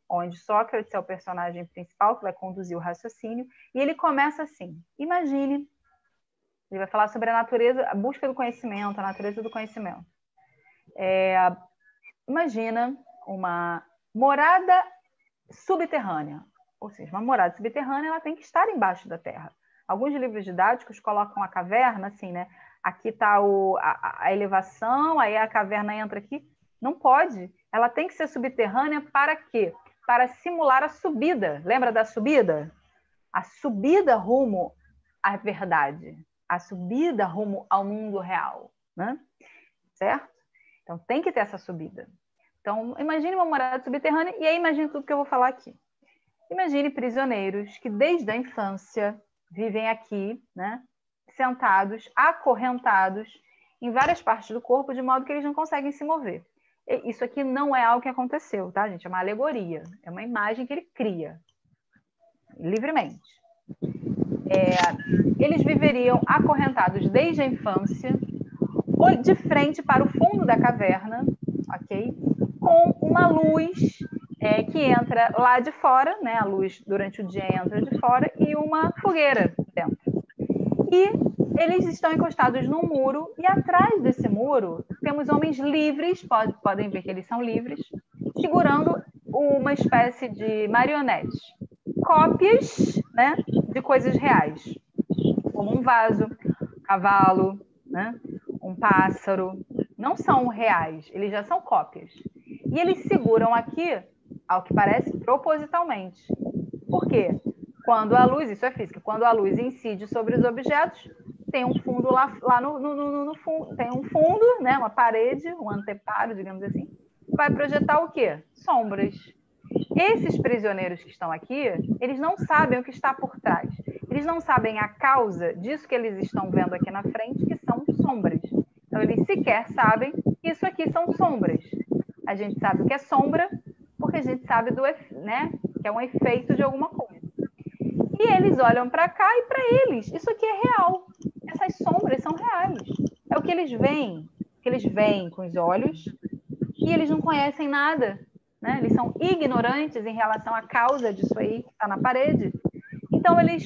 onde Sócrates é o personagem principal que vai conduzir o raciocínio, e ele começa assim: imagine, ele vai falar sobre a natureza, a busca do conhecimento, a natureza do conhecimento. Imagina uma morada subterrânea, ou seja, uma morada subterrânea ela tem que estar embaixo da terra. Alguns livros didáticos colocam a caverna assim, né? Aqui está a elevação, aí a caverna entra aqui. Não pode. Ela tem que ser subterrânea para quê? Para simular a subida. Lembra da subida? A subida rumo à verdade. A subida rumo ao mundo real. Né? Certo? Então, tem que ter essa subida. Então, imagine uma morada subterrânea e aí imagine tudo que eu vou falar aqui. Imagine prisioneiros que desde a infância vivem aqui, né? Sentados, acorrentados em várias partes do corpo, de modo que eles não conseguem se mover. Isso aqui não é algo que aconteceu, tá, gente? É uma alegoria, é uma imagem que ele cria livremente. Eles viveriam acorrentados desde a infância, de frente para o fundo da caverna, ok? Com uma luz que entra lá de fora, né? A luz durante o dia entra de fora, e uma fogueira dentro. E eles estão encostados num muro, e atrás desse muro temos homens livres, podem ver que eles são livres, segurando uma espécie de marionete. Cópias, né, de coisas reais, como um vaso, um cavalo, né, um pássaro. Não são reais, eles já são cópias. E eles seguram aqui, ao que parece, propositalmente. Por quê? Quando a luz, isso é física, quando a luz incide sobre os objetos, tem um fundo lá no fundo, tem um fundo, né, uma parede, um anteparo, digamos assim, vai projetar o quê? Sombras. Esses prisioneiros que estão aqui, eles não sabem o que está por trás. Eles não sabem a causa disso que eles estão vendo aqui na frente, que são sombras. Então, eles sequer sabem que isso aqui são sombras. A gente sabe o que é sombra, porque a gente sabe né, que é um efeito de alguma coisa. E eles olham para cá e para eles, isso aqui é real. Essas sombras são reais. É o que eles veem com os olhos, e eles não conhecem nada. Né? Eles são ignorantes em relação à causa disso aí que está na parede. Então, eles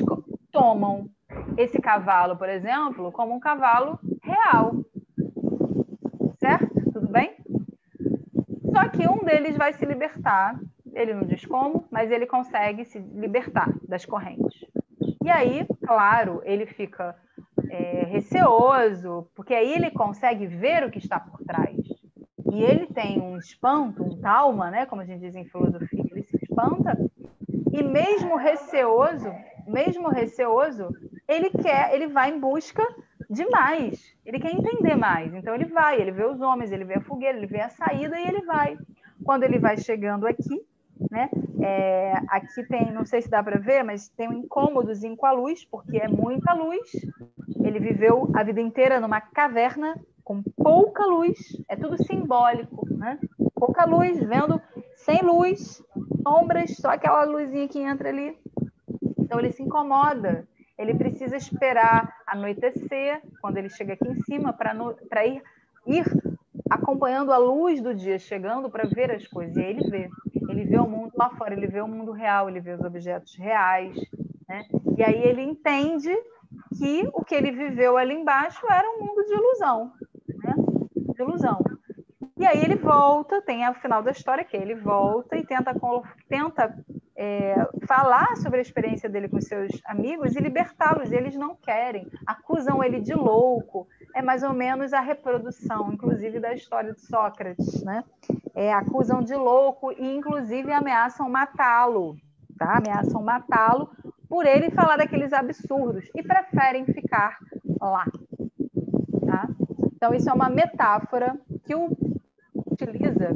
tomam esse cavalo, por exemplo, como um cavalo real. Certo? Tudo bem? Só que um deles vai se libertar. Ele não diz como, mas ele consegue se libertar das correntes. E aí, claro, ele fica receoso, porque aí ele consegue ver o que está por trás. e ele tem um espanto, um trauma, né, como a gente diz em filosofia, ele se espanta, e mesmo receoso, ele vai em busca de mais, ele quer entender mais, então ele vê os homens, ele vê a fogueira, ele vê a saída e ele vai. Quando ele vai chegando aqui, né, aqui tem, não sei se dá para ver, mas tem um incômodozinho com a luz, porque é muita luz, ele viveu a vida inteira numa caverna com pouca luz, é tudo simbólico, né? Pouca luz, vendo sem luz, sombras, só aquela luzinha que entra ali. Então ele se incomoda, ele precisa esperar anoitecer, quando ele chega aqui em cima, para ir acompanhando a luz do dia chegando para ver as coisas. E aí ele vê o mundo lá fora, ele vê o mundo real, ele vê os objetos reais, né? E aí ele entende que o que ele viveu ali embaixo era um mundo de ilusão, né? De ilusão. E aí ele volta, tem o final da história que ele volta e tenta falar sobre a experiência dele com seus amigos e libertá-los. Eles não querem, acusam ele de louco. É mais ou menos a reprodução, inclusive, da história de Sócrates, né? Acusam de louco e, inclusive, ameaçam matá-lo, tá? Ameaçam matá-lo por ele falar daqueles absurdos e preferem ficar lá, tá? Então, isso é uma metáfora que o utiliza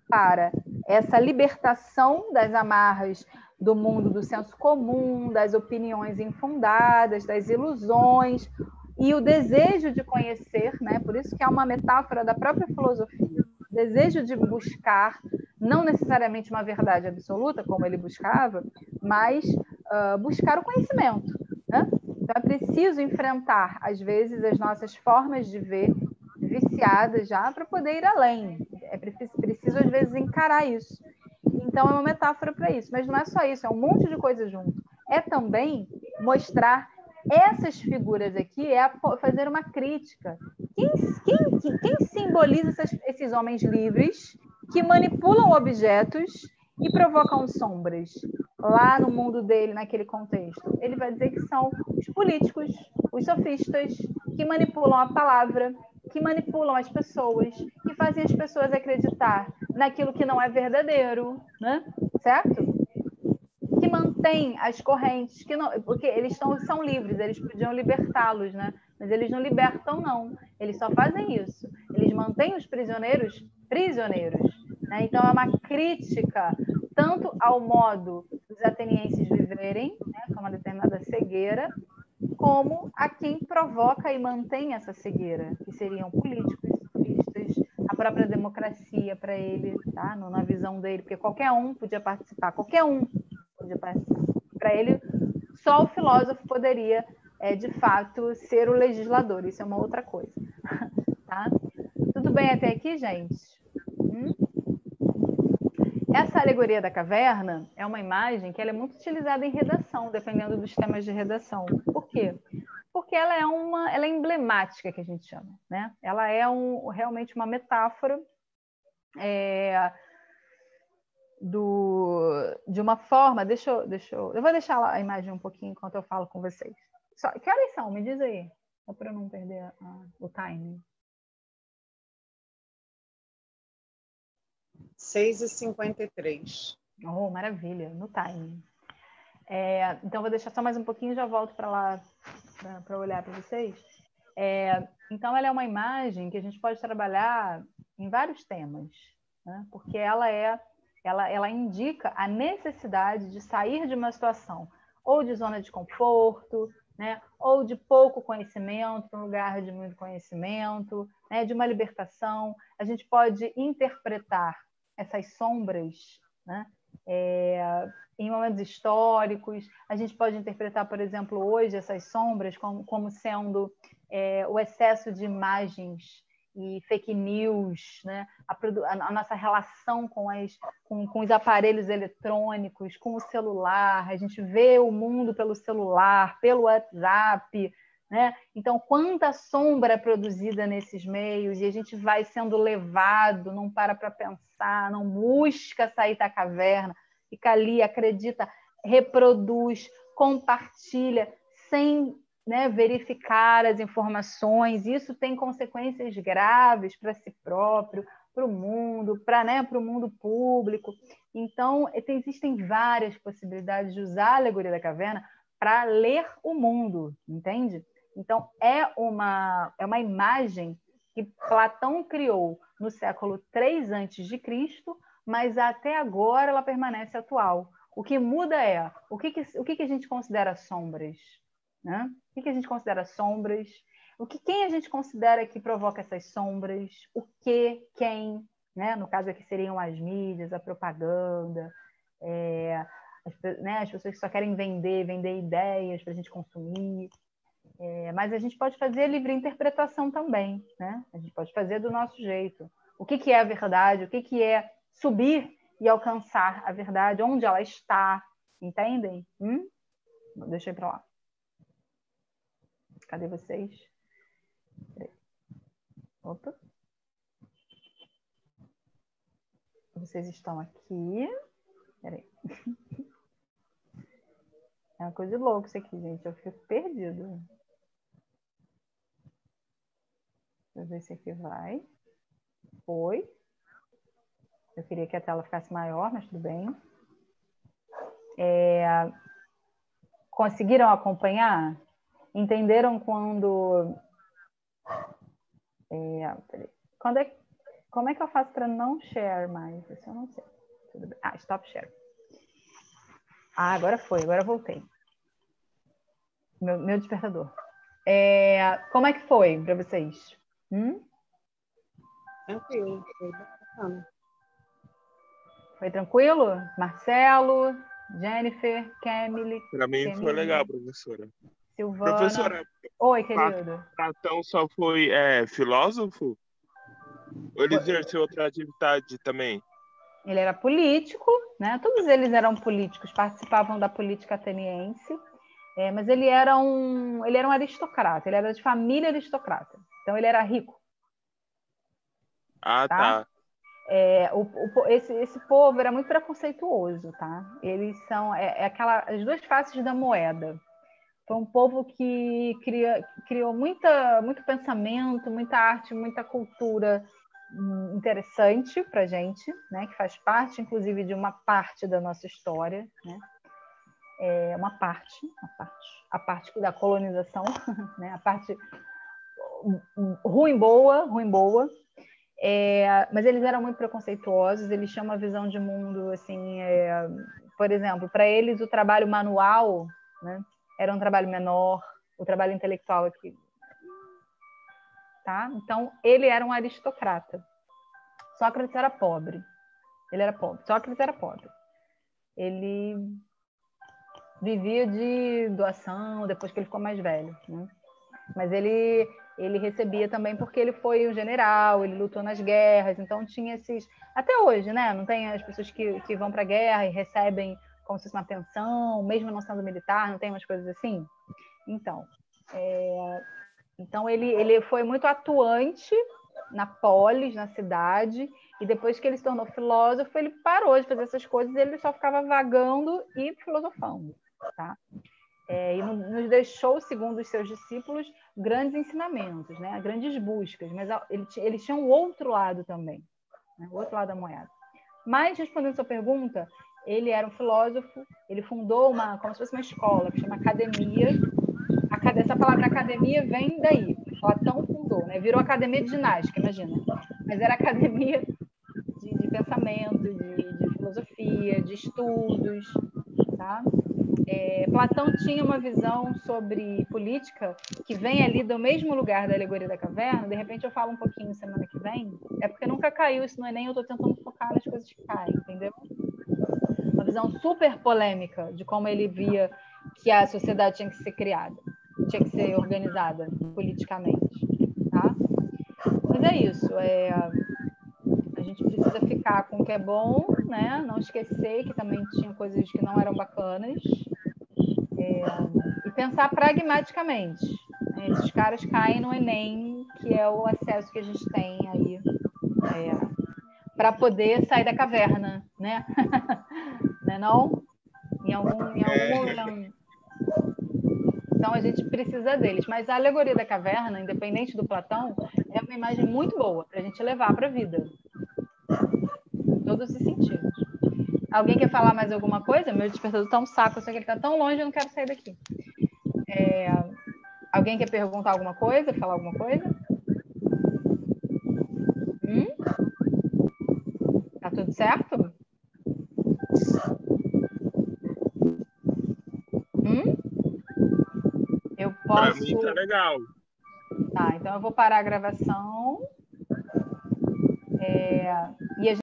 para essa libertação das amarras do mundo do senso comum, das opiniões infundadas, das ilusões e o desejo de conhecer, né? Por isso que é uma metáfora da própria filosofia, o desejo de buscar, não necessariamente uma verdade absoluta, como ele buscava, mas buscar o conhecimento, né? Então é preciso enfrentar, às vezes, as nossas formas de ver viciadas já para poder ir além. É preciso, às vezes, encarar isso. Então, é uma metáfora para isso. Mas não é só isso, é um monte de coisa junto. É também mostrar essas figuras aqui, fazer uma crítica. Quem simboliza esses homens livres que manipulam objetos e provocam sombras lá no mundo dele, naquele contexto? Ele vai dizer que são os políticos, os sofistas, que manipulam a palavra, que manipulam as pessoas, que fazem as pessoas acreditar naquilo que não é verdadeiro, né? Certo? Que mantém as correntes, porque eles são livres, eles podiam libertá-los, né? Mas eles não libertam, não. Eles só fazem isso. Eles mantêm os prisioneiros prisioneiros, né? Então, é uma crítica tanto ao modo dos atenienses viverem, né, com uma determinada cegueira, como a quem provoca e mantém essa cegueira, que seriam políticos, sofistas, a própria democracia para ele, tá? Na visão dele, porque qualquer um podia participar, Para ele, só o filósofo poderia, de fato, ser o legislador, isso é uma outra coisa. Tá? Tudo bem até aqui, gente? Essa alegoria da caverna é uma imagem que ela é muito utilizada em redação, dependendo dos temas de redação. Por quê? Porque ela é emblemática, que a gente chama, né? Ela é realmente uma metáfora de uma forma... Eu vou deixar a imagem um pouquinho enquanto eu falo com vocês. Que horas são? Me diz aí, só para eu não perder o timing. 6h53. Oh, maravilha, no timing. Então, vou deixar só mais um pouquinho e já volto para lá para olhar para vocês. Então, ela é uma imagem que a gente pode trabalhar em vários temas, né? Porque ela indica a necessidade de sair de uma situação ou de zona de conforto, né? Ou de pouco conhecimento para um lugar de muito conhecimento, né? De uma libertação. A gente pode interpretar essas sombras, né? Em momentos históricos, a gente pode interpretar, por exemplo, hoje essas sombras como sendo o excesso de imagens e fake news, né? A nossa relação com os aparelhos eletrônicos, com o celular, a gente vê o mundo pelo celular, pelo WhatsApp, né? Então, quanta sombra é produzida nesses meios, e a gente vai sendo levado, não para pensar, não busca sair da caverna, fica ali, acredita, reproduz, compartilha, sem, né, verificar as informações. Isso tem consequências graves para si próprio, para o mundo, para, né, o mundo público. Então, existem várias possibilidades de usar a alegoria da caverna para ler o mundo, entende? Então, é uma imagem que Platão criou no século III a.C., mas até agora ela permanece atual. O que muda é o que a gente considera sombras, né? O que a gente considera sombras? Quem a gente considera que provoca essas sombras? O que, quem, né? No caso aqui seriam as mídias, a propaganda, as pessoas que só querem vender ideias para a gente consumir. Mas a gente pode fazer livre interpretação também, né? A gente pode fazer do nosso jeito. O que é a verdade? O que é subir e alcançar a verdade? Onde ela está? Entendem? Deixa eu ir para lá. Cadê vocês? Opa. Vocês estão aqui. Peraí. É uma coisa louca isso aqui, gente. Eu fico perdido. Deixa eu ver se aqui vai. Foi. Eu queria que a tela ficasse maior, mas tudo bem. Conseguiram acompanhar? Entenderam quando... Como é que eu faço para não share mais? Isso eu não sei. Tudo bem. Stop share. Agora foi. Agora eu voltei. Meu despertador. Como é que foi para vocês? Tranquilo. Foi bacana. Foi tranquilo? Marcelo, Jennifer, Camille. Para mim foi legal, professora. Silvana. Professora, Oi, querido. Platão só foi filósofo? Ou ele exerceu outra atividade também? Ele era político, né? Todos eles eram políticos, participavam da política ateniense, mas ele era um aristocrata, ele era de família aristocrata. Então ele era rico. Tá. Esse povo era muito preconceituoso, tá? Eles são as duas faces da moeda. Foi um povo que criou muito pensamento, muita arte, muita cultura interessante para a gente, né? Que faz parte, inclusive, de uma parte da nossa história, né? A parte da colonização, né? A parte ruim boa. Mas eles eram muito preconceituosos, eles tinham uma visão de mundo, assim, por exemplo, para eles o trabalho manual, né, era um trabalho menor, o trabalho intelectual aqui. Tá? Então, ele era um aristocrata. Sócrates era pobre. Ele era pobre. Sócrates era pobre. Ele vivia de doação depois que ele ficou mais velho, né? Mas ele recebia também porque ele foi um general, ele lutou nas guerras, então tinha esses... Até hoje, né? Não tem as pessoas que vão para a guerra e recebem como se fosse uma pensão, mesmo não sendo militar, não tem umas coisas assim? Então, ele foi muito atuante na polis, na cidade, e depois que ele se tornou filósofo, ele parou de fazer essas coisas, ele só ficava vagando e filosofando, tá? E nos deixou, segundo os seus discípulos, grandes ensinamentos, né? Grandes buscas, mas eles tinham o outro lado também, né? O outro lado da moeda. Mas, respondendo a sua pergunta, ele era um filósofo, ele fundou como se fosse uma escola, que chama Academia. Essa palavra academia vem daí, Platão fundou, né? Virou academia de ginástica, imagina. Mas era academia de pensamento, de filosofia, de estudos, tá? Platão tinha uma visão sobre política que vem ali do mesmo lugar da alegoria da caverna. De repente eu falo um pouquinho semana que vem, porque nunca caiu isso no Enem, eu estou tentando focar nas coisas que caem, entendeu? Uma visão super polêmica de como ele via que a sociedade tinha que ser criada, tinha que ser organizada politicamente, tá? Mas é isso, a gente precisa ficar com o que é bom, né? Não esquecer que também tinha coisas que não eram bacanas, e pensar pragmaticamente. Esses caras caem no Enem, que é o acesso que a gente tem aí para poder sair da caverna, né? Não? Em algum Então a gente precisa deles. Mas a alegoria da caverna, independente do Platão, é uma imagem muito boa para a gente levar para a vida. todos os sentidos. Alguém quer falar mais alguma coisa? Meu despertador tá um saco, eu sei que ele tá tão longe, eu não quero sair daqui. Alguém quer perguntar alguma coisa, falar alguma coisa? Tá tudo certo? Eu Pra posso... mim tá legal. Tá, então eu vou parar a gravação.